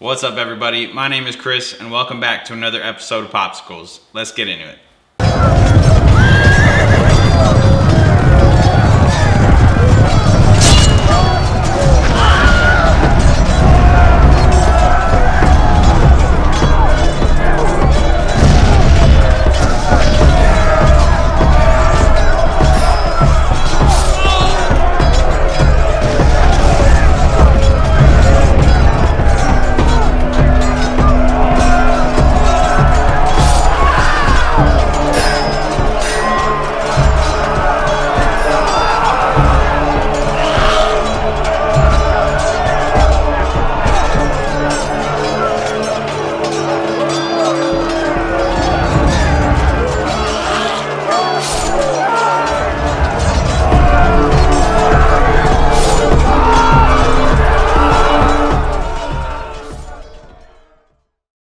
What's up, everybody? My name is Chris, and welcome back to another episode of Popsicles. Let's get into it.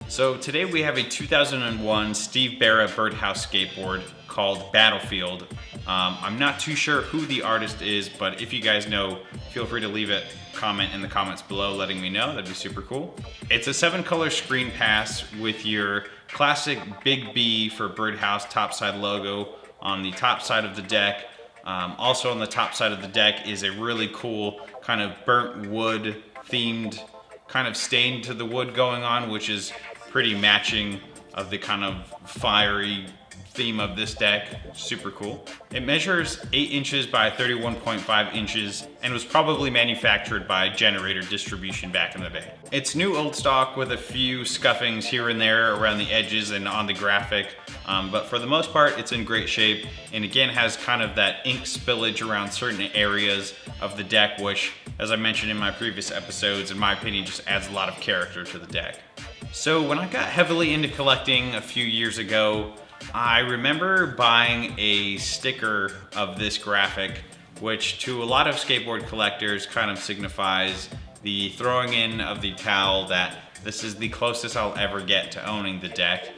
So today we have a 2001 Steve Barra birdhouse skateboard called Battlefield. I'm not too sure who the artist is, but if you guys know, feel free to leave a comment in the comments below letting me know. That'd be super cool. It's a 7-color screen pass with your classic Big B for birdhouse topside logo on the top side of the deck. Also on the top side of the deck is a really cool kind of burnt wood themed kind of stain to the wood going on, which is pretty matching of the kind of fiery theme of this deck. Super cool. It measures 8 inches by 31.5 inches and was probably manufactured by Generator Distribution back in the day. It's new old stock with a few scuffings here and there around the edges and on the graphic, but for the most part it's in great shape, and again has kind of that ink spillage around certain areas of the deck, which, as I mentioned in my previous episodes, in my opinion just adds a lot of character to the deck. So when I got heavily into collecting a few years ago, I remember buying a sticker of this graphic, which to a lot of skateboard collectors kind of signifies the throwing in of the towel that this is the closest I'll ever get to owning the deck.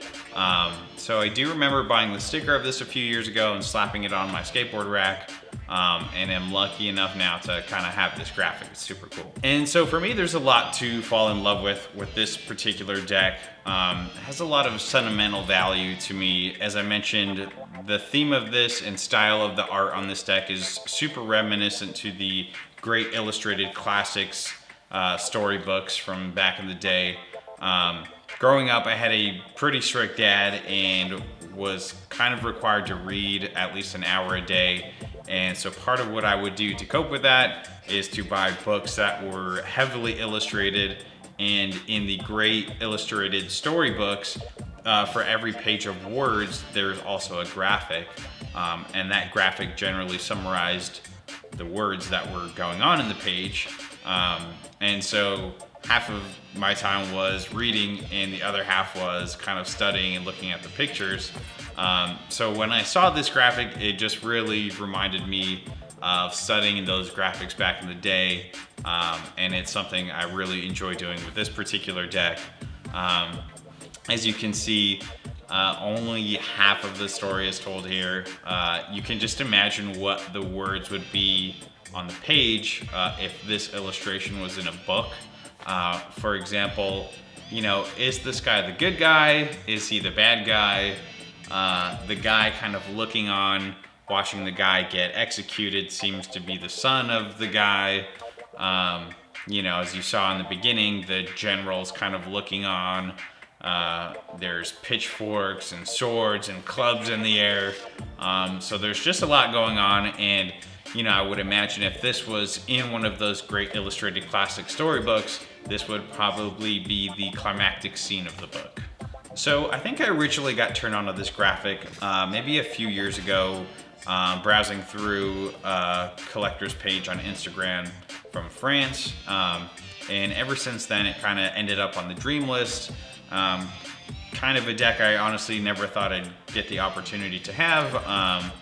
So I do remember buying the sticker of this a few years ago and slapping it on my skateboard rack. And am lucky enough now to kind of have this graphic. It's super cool. And so for me, there's a lot to fall in love with this particular deck. It has a lot of sentimental value to me. As I mentioned, the theme of this and style of the art on this deck is super reminiscent to the great illustrated classics storybooks from back in the day. Growing up, I had a pretty strict dad and was kind of required to read at least an hour a day. And so part of what I would do to cope with that is to buy books that were heavily illustrated, and in the great illustrated storybooks, for every page of words, there's also a graphic. And that graphic generally summarized the words that were going on in the page. And so half of my time was reading and the other half was kind of studying and looking at the pictures. So when I saw this graphic, it just really reminded me of studying those graphics back in the day. And it's something I really enjoy doing with this particular deck. As you can see, only half of the story is told here. You can just imagine what the words would be on the page if this illustration was in a book. For example, you know, is this guy the good guy? Is he the bad guy? The guy kind of looking on, watching the guy get executed seems to be the son of the guy. You know, as you saw in the beginning, the general's kind of looking on. There's pitchforks and swords and clubs in the air. So there's just a lot going on, and you know, I would imagine if this was in one of those great illustrated classic storybooks, this would probably be the climactic scene of the book. So I think I originally got turned on to this graphic maybe a few years ago, browsing through a collector's page on Instagram from France. And ever since then, it kind of ended up on the dream list. Kind of a deck I honestly never thought I'd get the opportunity to have.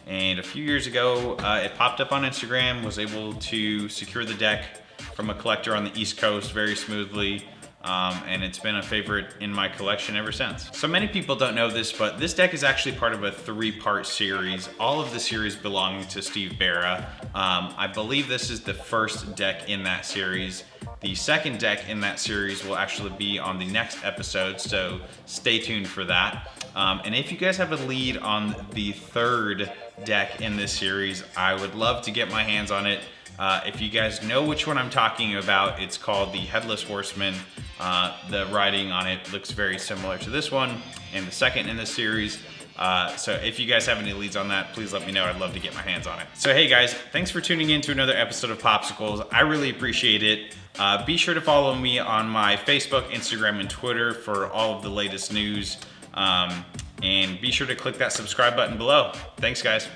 And a few years ago, it popped up on Instagram, was able to secure the deck from a collector on the East Coast very smoothly. And it's been a favorite in my collection ever since. So many people don't know this, but this deck is actually part of a 3-part series, all of the series belonging to Steve Barra. I believe this is the first deck in that series The second deck in that series will actually be on the next episode, so stay tuned for that. And if you guys have a lead on the third deck in this series, I would love to get my hands on it. If you guys know which one I'm talking about, it's called the Headless Horseman. The writing on it looks very similar to this one and the second in this series. So if you guys have any leads on that, please let me know. I'd love to get my hands on it. So hey guys, thanks for tuning in to another episode of Popsicles. I really appreciate it. Be sure to follow me on my Facebook, Instagram, and Twitter for all of the latest news. And be sure to click that subscribe button below. Thanks guys.